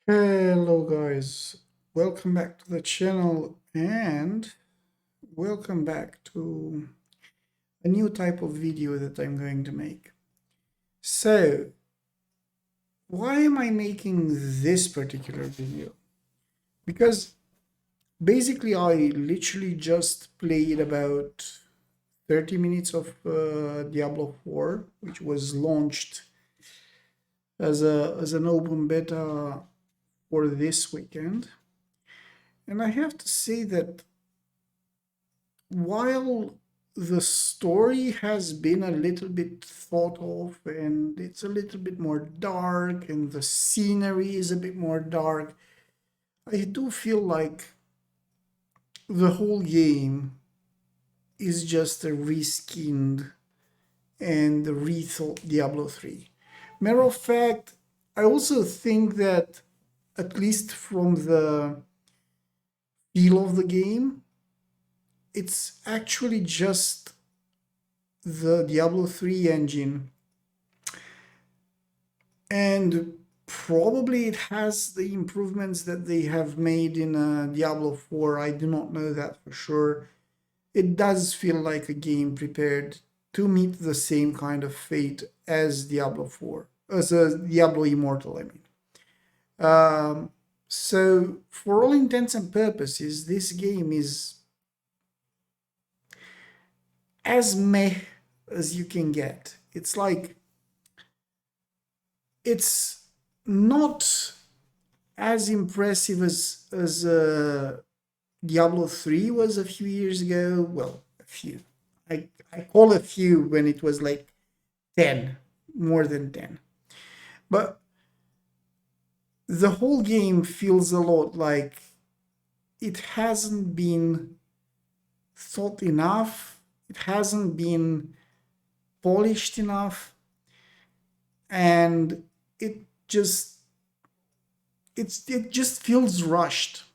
Hello guys, welcome back to the channel and welcome back to a new type of video that I'm going to make. So, why am I making this particular video? Because basically I literally just played about 30 minutes of Diablo 4, which was launched as an open beta for this weekend. And I have to say that while the story has been a little bit thought of and it's a little bit more dark and the scenery is a bit more dark, I do feel like the whole game is just a reskinned and rethought Diablo 3. Matter of fact, I also think that, at least from the feel of the game, it's actually just the Diablo 3 engine, and probably it has the improvements that they have made in Diablo 4. I do not know that for sure. It does feel like a game prepared to meet the same kind of fate as Diablo 4, as a Diablo Immortal, I mean. So, for all intents and purposes, this game is as meh as you can get. It's like, it's not as impressive as Diablo 3 was a few years ago. Well, a few. I call a few when it was like 10, more than 10. But the whole game feels a lot like it hasn't been thought enough, it hasn't been polished enough, and it just it just feels rushed.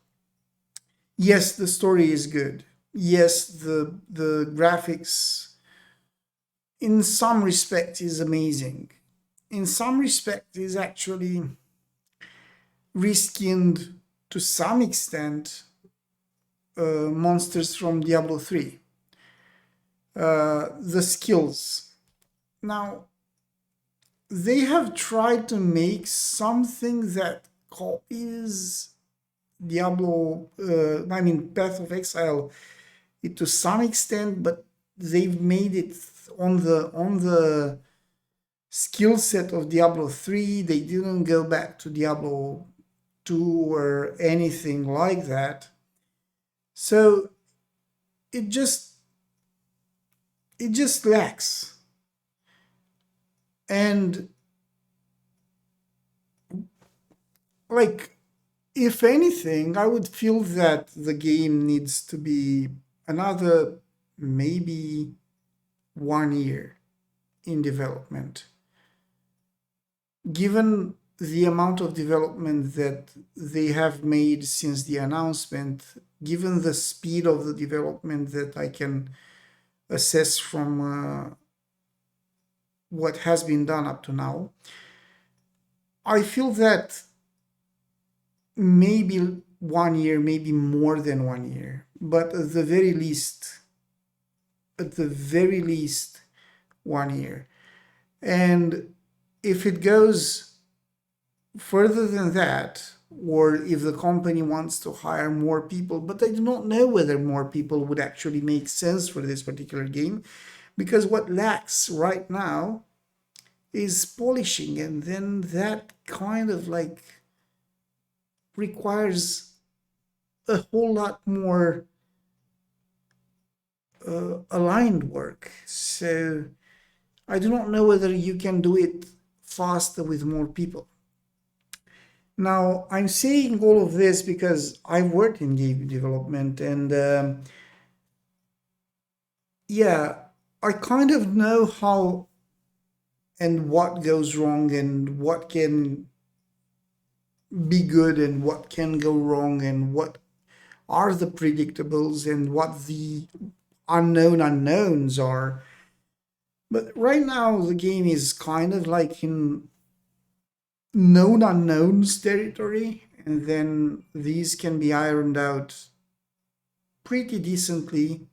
Yes, the story is good. Yes, the graphics in some respect is amazing. In some respect is actually reskinned to some extent monsters from Diablo 3. The skills. Now, they have tried to make something that copies Diablo, I mean, Path of Exile, it to some extent, but they've made it on the skill set of Diablo 3. They didn't go back to Diablo 2 or anything like that. So it just it just lacks. And like, if anything, I would feel that the game needs to be another maybe 1 year in development. Given the amount of development that they have made since the announcement, given the speed of the development that I can assess from what has been done up to now, I feel that maybe 1 year, maybe more than 1 year, but at the very least, 1 year. And if it goes further than that, or if the company wants to hire more people, but I do not know whether more people would actually make sense for this particular game, because what lacks right now is polishing, and then that kind of like requires a whole lot more aligned work. So I do not know whether you can do it faster with more people. Now, I'm saying all of this because I've worked in game development, and yeah, I kind of know how and what goes wrong and what can be good and what can go wrong and what are the predictables and what the unknown unknowns are. But right now, the game is kind of like in known unknowns territory, and then these can be ironed out pretty decently.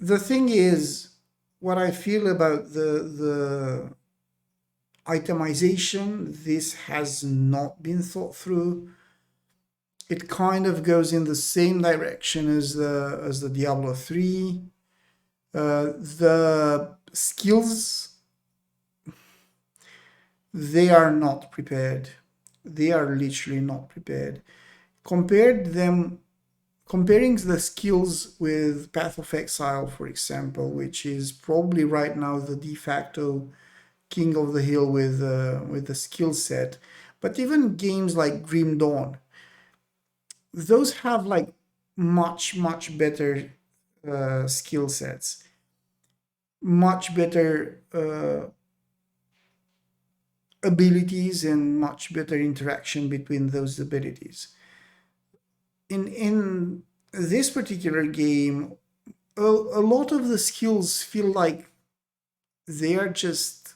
The thing is, what I feel about the itemization, this has not been thought through. It kind of goes in the same direction as the Diablo 3. The skills, they are not prepared. They are literally not prepared. Compared them Comparing the skills with Path of Exile, for example, which is probably right now the de facto king of the hill with the skill set, but even games like Grim Dawn, those have like much better skill sets, much better abilities, and much better interaction between those abilities. In this particular game, a lot of the skills feel like they are just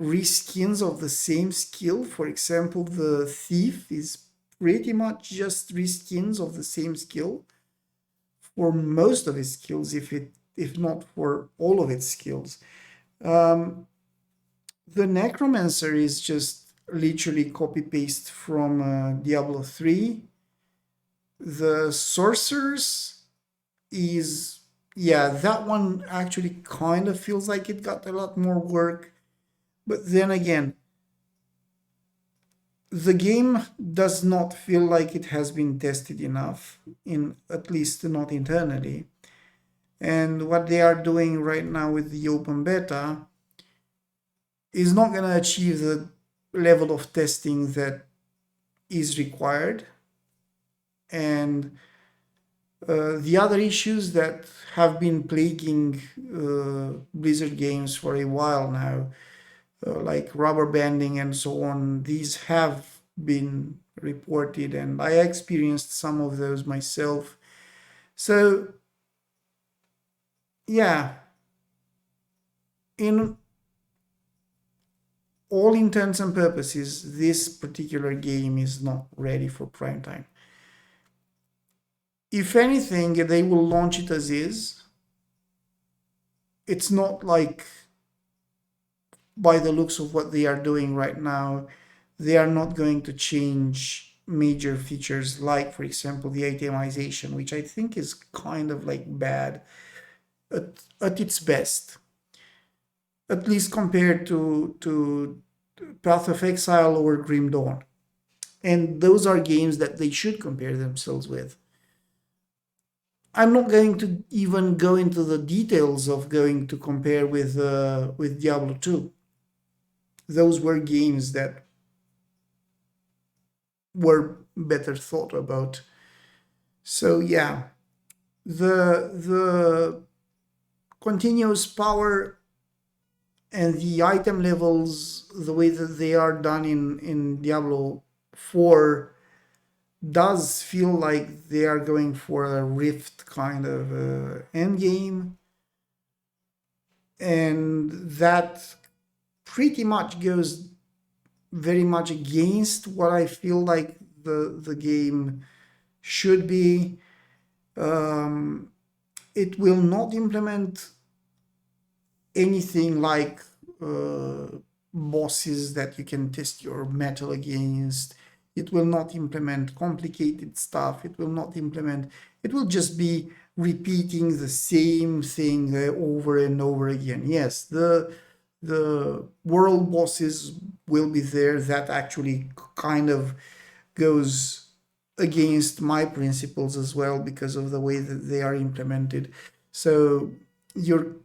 reskins of the same skill. For example, the thief is pretty much just reskins of the same skill for most of his skills, if not for all of its skills. Um, the necromancer is just literally copy paste from Diablo 3. The sorcerers is, yeah, that one actually kind of feels like it got a lot more work. But then again, the game does not feel like it has been tested enough, in at least not internally. And what they are doing right now with the open beta is not going to achieve the level of testing that is required. And the other issues that have been plaguing Blizzard games for a while now, like rubber banding and so on, these have been reported, and I experienced some of those myself. So, yeah, in all intents and purposes, this particular game is not ready for prime time. If anything, they will launch it as is. It's not like, by the looks of what they are doing right now, they are not going to change major features like, for example, the itemization, which I think is kind of like bad at its best, at least compared to Path of Exile or Grim Dawn. And those are games that they should compare themselves with. I'm not going to even go into the details of going to compare with Diablo 2. Those were games that were better thought about. So yeah, the continuous power and the item levels, the way that they are done in Diablo 4, does feel like they are going for a Rift kind of end game, and that pretty much goes very much against what I feel like the game should be. It will not implement anything like bosses that you can test your metal against. It will not implement complicated stuff. It will not implement, it will just be repeating the same thing over and over again. Yes, the world bosses will be there. That actually kind of goes against my principles as well because of the way that they are implemented. So you're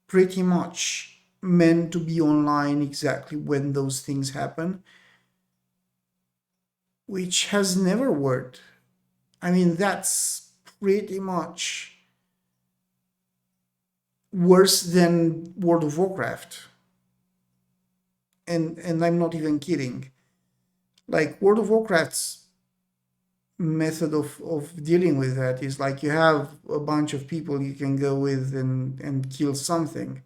pretty much meant to be online exactly when those things happen, which has never worked. I mean, that's pretty much worse than World of Warcraft. And I'm not even kidding. Like World of Warcraft's method of dealing with that is like you have a bunch of people you can go with and kill something.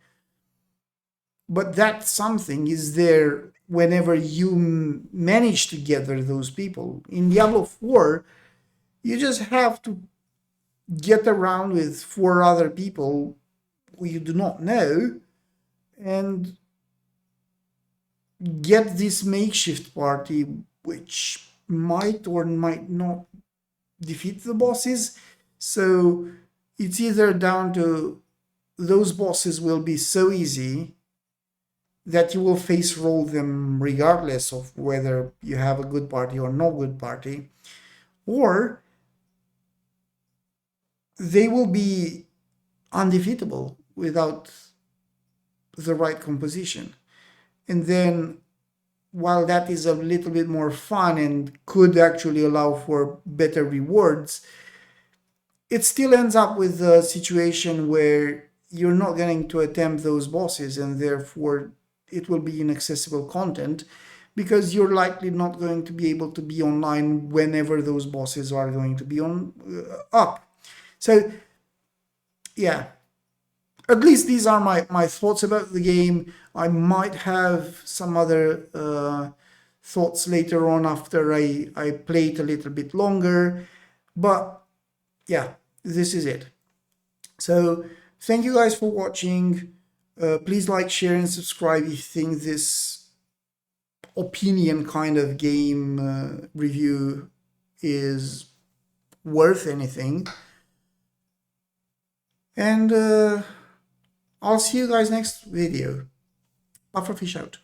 but that something is there whenever you manage to gather those people. In Diablo 4, you just have to get around with four other people who you do not know and get this makeshift party, which might or might not defeat the bosses. So it's either down to those bosses will be so easy that you will face roll them regardless of whether you have a good party or no good party, or they will be undefeatable without the right composition. And then, while that is a little bit more fun and could actually allow for better rewards, it still ends up with a situation where you're not going to attempt those bosses, and therefore it will be inaccessible content because you're likely not going to be able to be online whenever those bosses are going to be on up. So yeah, at least these are my thoughts about the game. I might have some other thoughts later on after I play it a little bit longer, but yeah, this is it. So thank you guys for watching. Please like, share, and subscribe if you think this opinion kind of game review is worth anything. And I'll see you guys next video. Pufferfish out.